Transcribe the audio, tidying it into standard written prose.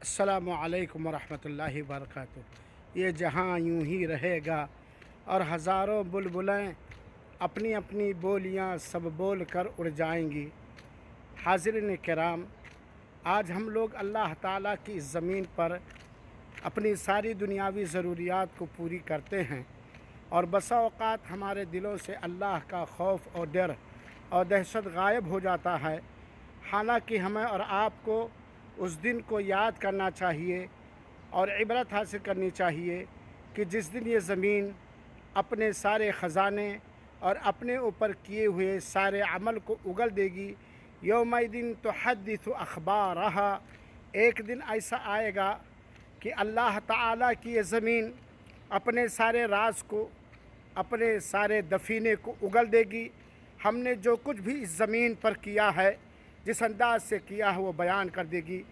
السلام علیکم ورحمۃ اللہ وبرکاتہ۔ یہ جہاں یوں ہی رہے گا اور ہزاروں بلبلیں اپنی اپنی بولیاں سب بول کر اڑ جائیں گی۔ حاضرین کرام، آج ہم لوگ اللہ تعالیٰ کی اس زمین پر اپنی ساری دنیاوی ضروریات کو پوری کرتے ہیں، اور بسا اوقات ہمارے دلوں سے اللہ کا خوف اور ڈر اور دہشت غائب ہو جاتا ہے۔ حالانکہ ہمیں اور آپ کو اس دن کو یاد کرنا چاہیے اور عبرت حاصل کرنی چاہیے کہ جس دن یہ زمین اپنے سارے خزانے اور اپنے اوپر کیے ہوئے سارے عمل کو اگل دے گی۔ یوم دن تحدث اخبارہا، ایک دن ایسا آئے گا کہ اللہ تعالیٰ کی یہ زمین اپنے سارے راز کو، اپنے سارے دفینے کو اگل دے گی۔ ہم نے جو کچھ بھی اس زمین پر کیا ہے، جس انداز سے کیا ہے، وہ بیان کر دے گی۔